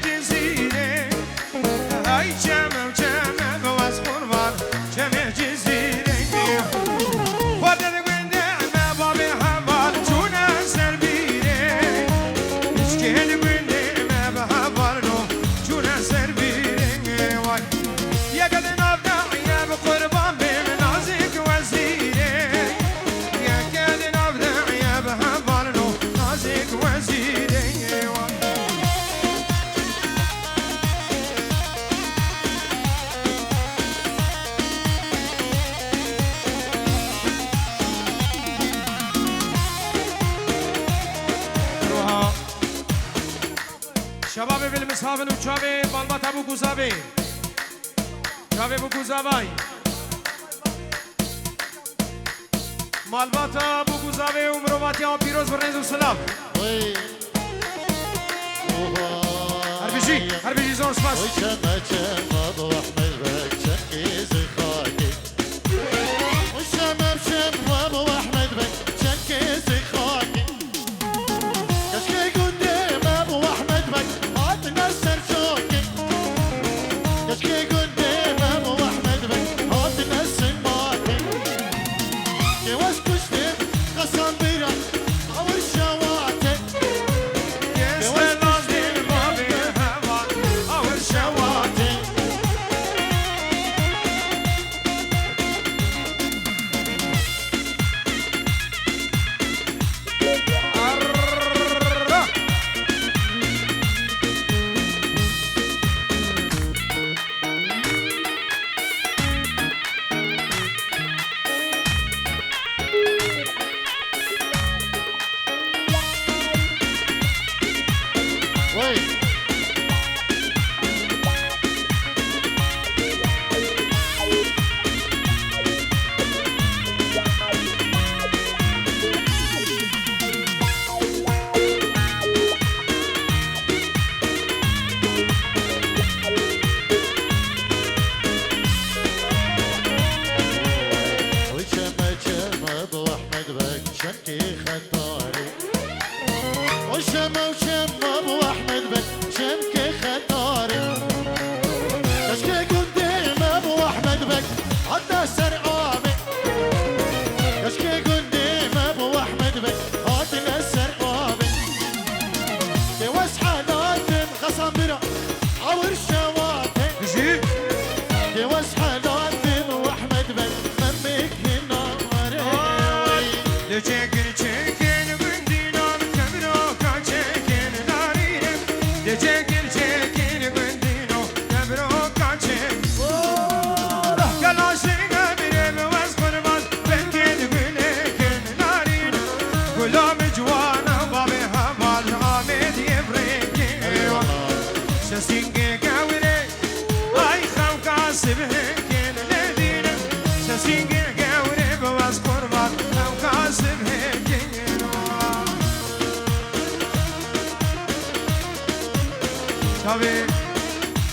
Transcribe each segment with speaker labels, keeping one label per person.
Speaker 1: جزيرة هاي جمع جمع بواز قربان جمع جزيرة ودد قندع ما بابي حبال جونا سربيرة مشكل قندع ما بحبالو جونا سربيرة واي يا قد نبدع يا بقربان بمنازك وزيرة يا قد نبدع يا بحبالو نازك وزيرة واي شباب بالمسافن وشابي بالبات ابو گوزابي شابي ابو گوزابي مالبات ابو گوزابي ومرواتي ام پیروز برنز وسلام هربيجي زون سپاس شباب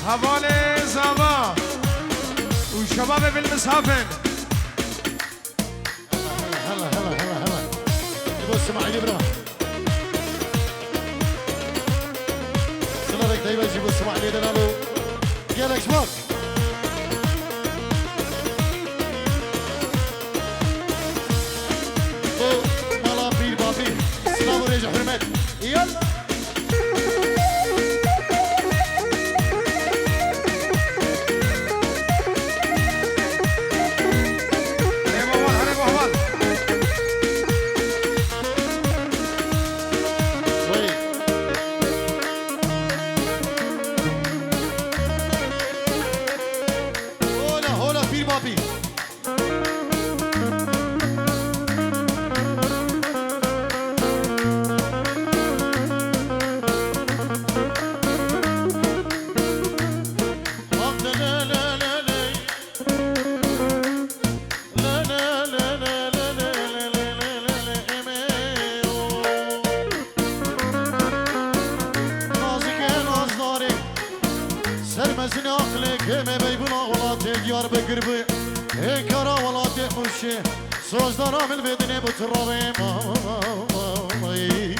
Speaker 1: حوالي زابا وشباب بالمسافن
Speaker 2: هلا هلا هلا هلا بص معي برا سنارك دايما جيبوا السماع لي دلالو يلا شباب مالا بير بابي سلام وريج حرمت يلا
Speaker 3: مزن عقلك ما بيبنا ولاتي ديار بقربي هيكرا ولاتي خوشي سوز دارا من بدني بترابي ماي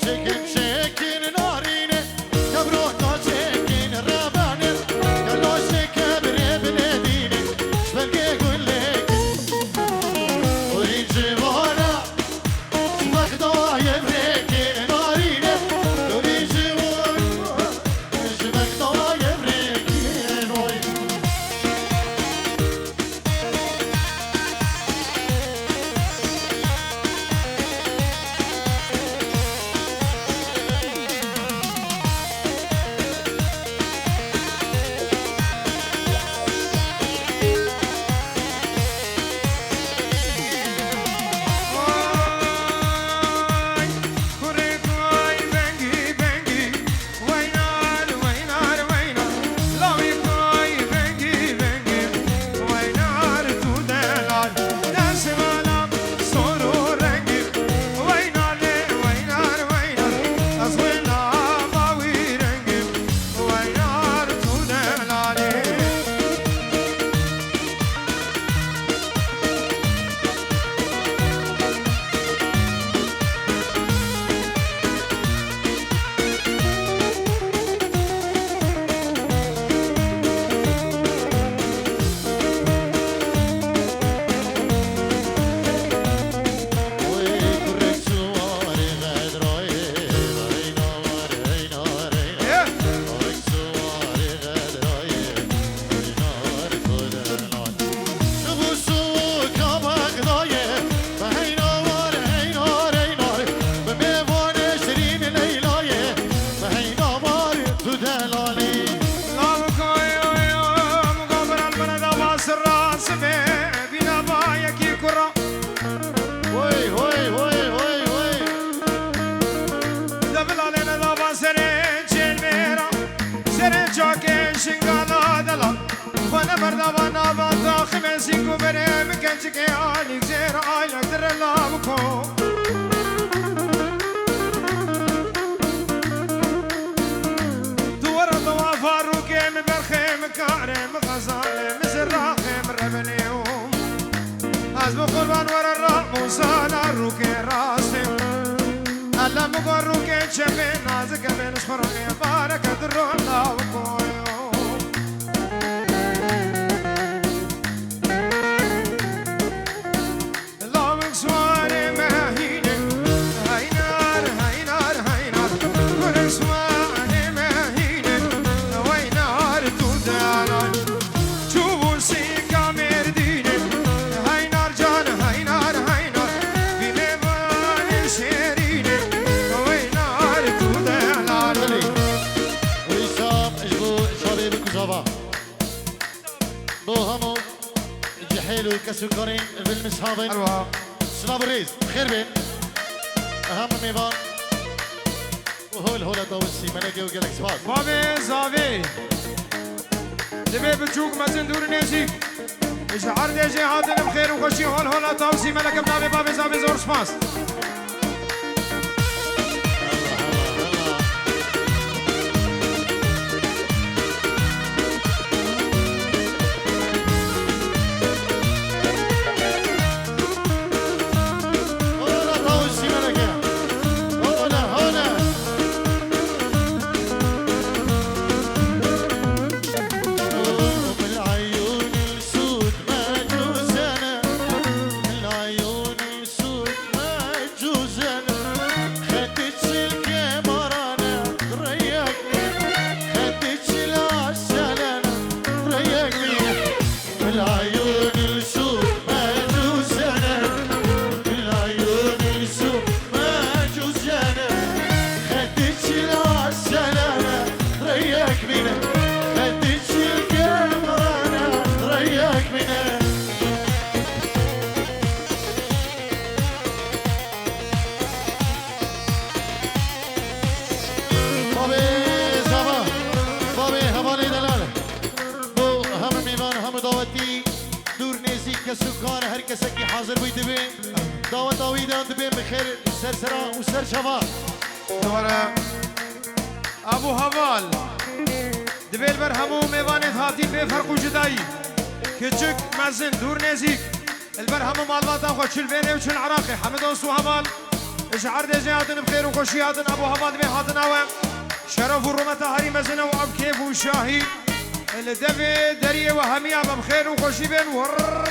Speaker 3: شكن شكن نارينه كبرو شكن ربانه قالوا شكبر بلادينه شبلقي يقول لك وريد جوانا مخدوع يبريك نارينه وريد جوانا مخدوع يبريك نوي كسكرين بالمسحابين سلاب الريز خير بين أهم ميفان وهول هولا دوسي ملكي وقالك سفاز
Speaker 1: بابي زاوي دبي بتشوك مزن دور نيزي إشعار ديجي هاتن بخير وخشي هول هولا دوسي ملك بنابي بابي زاوي زور سفاز
Speaker 3: سكان هر کسی که حاضر بوده بیم دعوت آویدان بیم بخیر سرسرا و سرشوا
Speaker 1: دوباره ابو هوال دبیل بر همو میوانت هاتی به فرق و جدایی کچک مزن دور نزیک البر همو مالبات آخوا چل بینه و چل عراقی حمد آنسو هوال شعر دي هاتن بخير وخوشي هاتن ابو هباد بي هاتن اوام شرف ورمة هاري مزنة واب كيف وشاهي الدفي دريه وهمية بخير وخوشي بين ورّا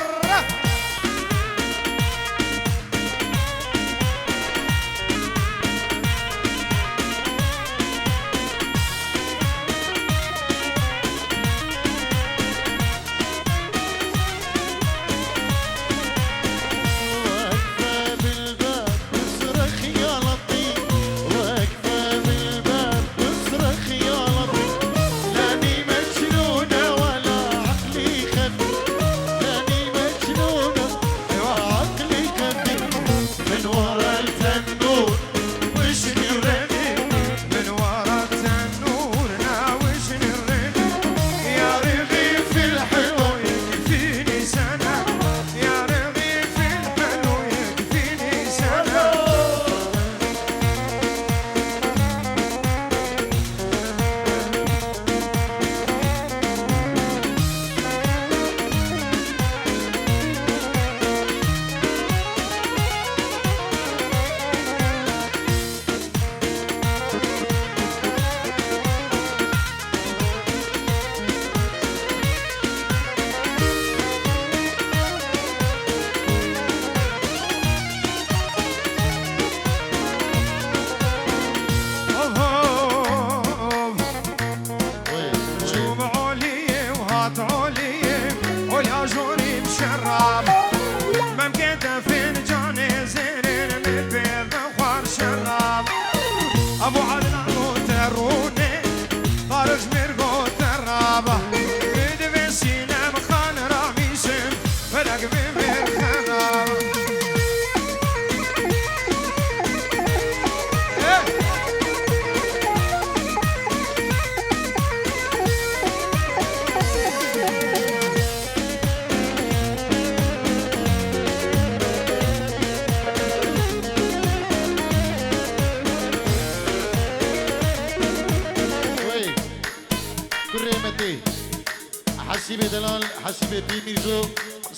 Speaker 3: حسيبي دلال حسيبي بي ميرزو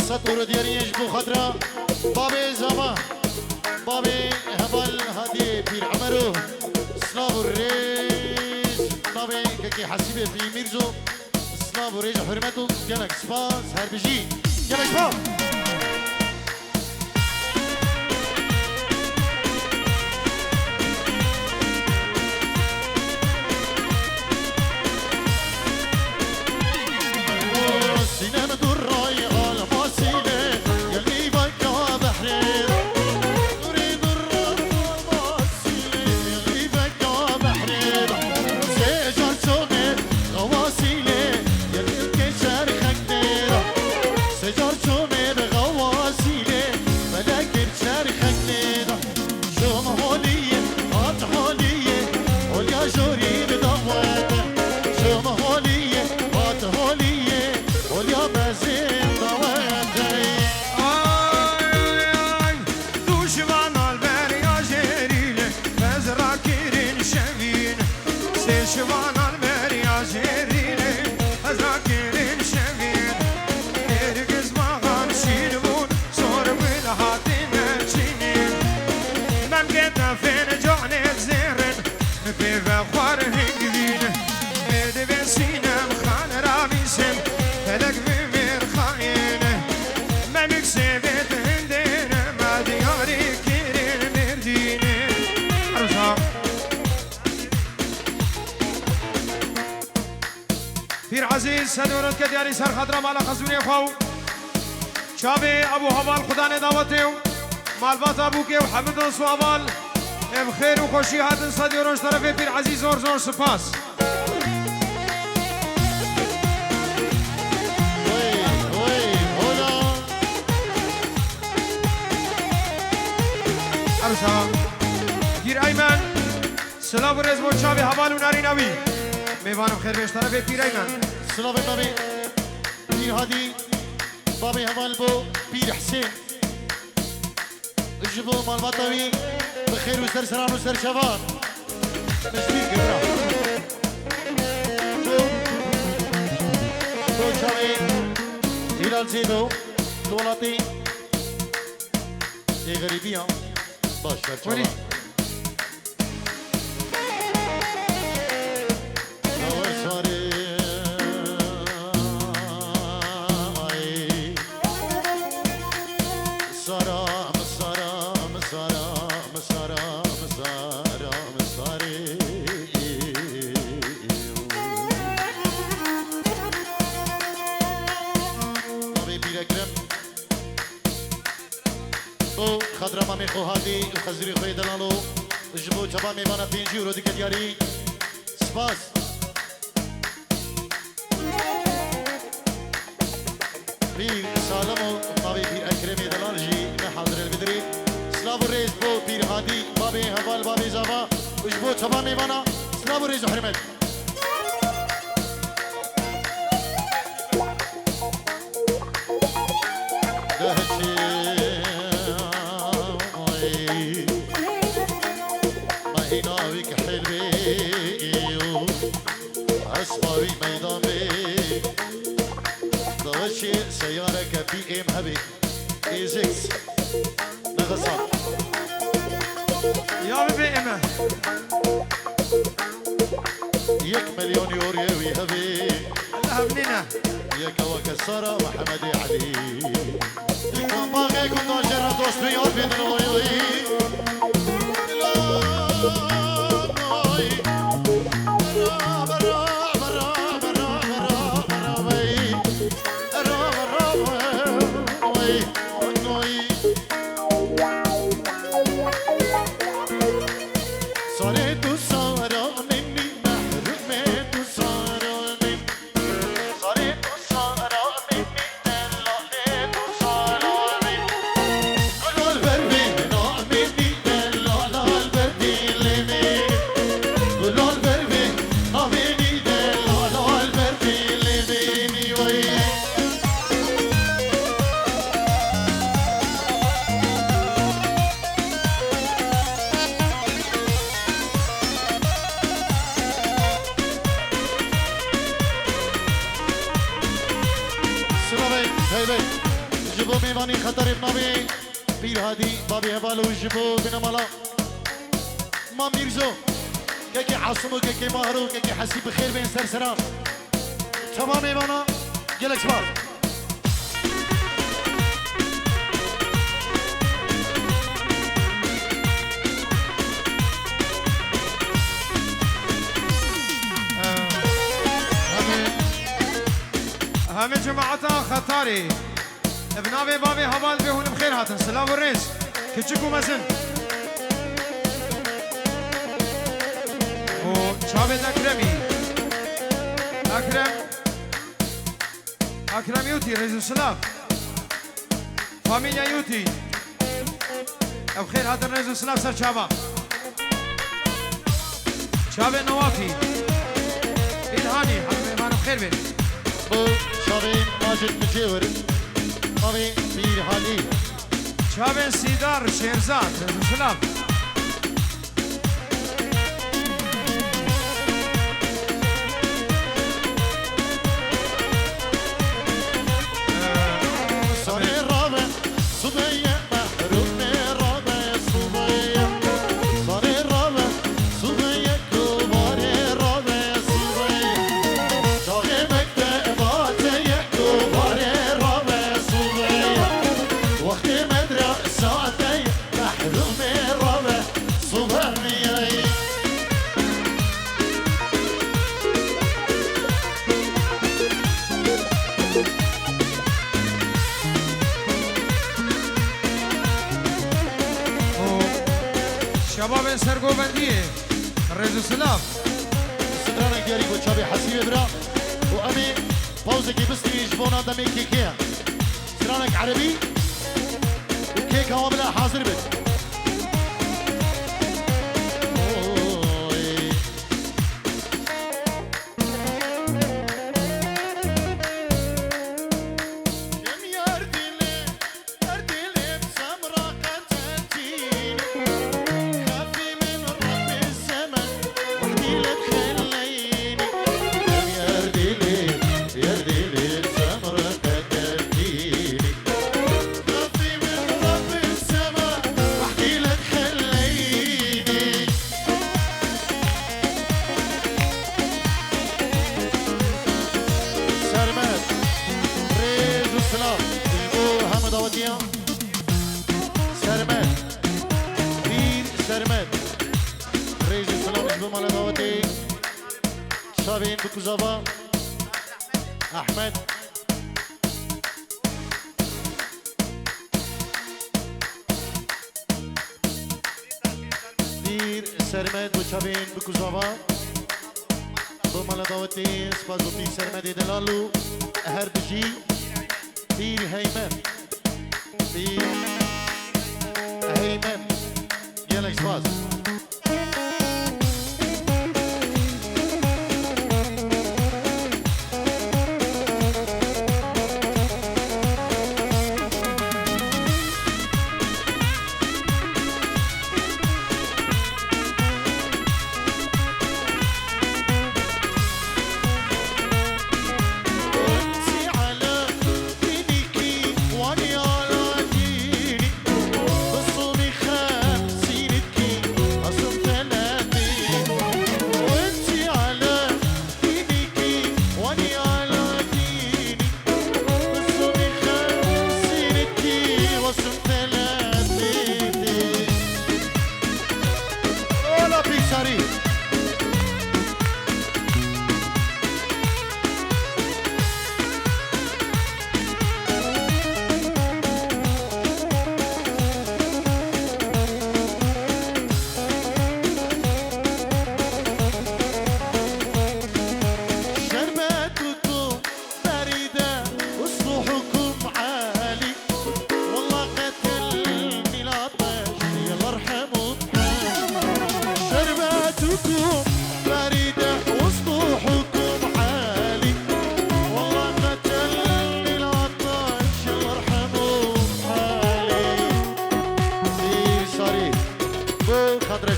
Speaker 3: سطور دياري يجبو خضرا بابي زما بابي هبال هادي بير عمرو سلاب الريج بابي كي حسيبي بي ميرزو سلاب الريج حرمته جالك سباس هربجي جالك سباس
Speaker 1: عزیز سنورت که دیاری سر خضرا مالا خزونی خواو شابه ابو حوال خدا نداوته مالبات ابو که و حمد سوابال بخیر و خوشی هاتن صدیورش طرف پیر عزیز زور زور سپاس عروسا گیر ایمن سلام و رزمون شابه حوال و ناری نوی میوانم خیر بیش طرف پیر ایمن
Speaker 3: سلام بابي بير هادي بابي هبال بو بير حسين اجبو مال بطوي بخير وسر سران وسر شباب تشبيك برا تو شاوي هلال زيدو دولاتي دي غريبية باش
Speaker 1: ولي
Speaker 3: وهادي وخزري خوي دلالو جبو تمام مانا بينجي ورودي كدياري سباس بير سالمو بابي بير اكرمي دلالجي حاضر البدري سلاف الرئيس بو بير هادي بابي هبال بابي زافا وجبو تمام مانا سلاف الرئيس وحرمت اسماوي ميدان بي ضغشي سيارة كبي ام هبي اي 6 نغصان
Speaker 1: يا بي ام
Speaker 3: 1,000,000 يورو يا هبي
Speaker 1: الله بنينا
Speaker 3: يا كوكسارة محمد علي لكم باغي كنت جرى دوستو يا بين الويوي جبو میوانی خطر ابنابی پیر هادی بابی هبالو جبو بنمالا ما میرزو که عاصمو که ماهرو که حسی بخیر بین سرسران تمام میوانا گلک سبار
Speaker 1: همه جماعتا خطاری ابنابي بابي هبال بيهون بخير هاتن سلام الرئيس كتشكو مزن و شابد اكرمي اكرم يوتي رئيس السلام فاميليا يوتي بخير هاتن رئيس السلام سر شابا شابه نوافي الهاني حبيبي انا بخير بين
Speaker 3: بو شابه ماجد مجيور بابي بير هادي
Speaker 1: شابه سيدار شيرزاد رئيس السلام شباب سرگو بندیه رئیس السلام
Speaker 3: سترانك ديالي قلت شابي حسيبي برا وامي باوزك بستي جبونا دمي كيكيا سترانك عربي وكيك هوا بلا حاضر بت شابين بكوزافا أحمد سرمد بچابين بكوزاوا بمالا داوتي سبازوتي سرمد دلالو هر بجي بير هيمن بير هيمن يلا سباز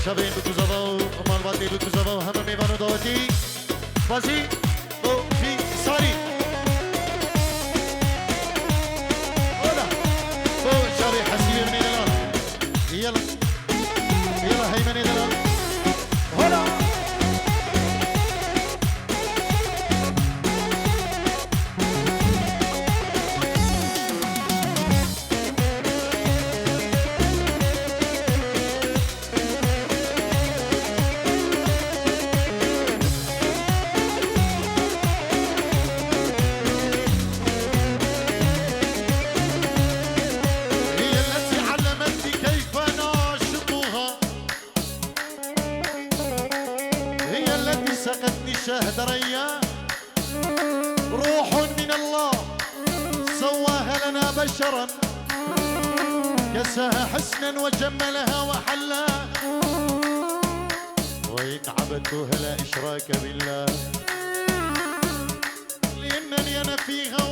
Speaker 3: شبين بكوزافو مالباتي بكوزافو هم ميوانو دوتي بازي بو في ساري هلا بو شاري حسيبي من دلال يلا يلا هي من دلال هلا سقتني شهد ريا روح من الله سواها لنا بشرا كساها حسنا وجملها وحلاها وإن عبدتها لا إشراك بالله لأنني أنا فيها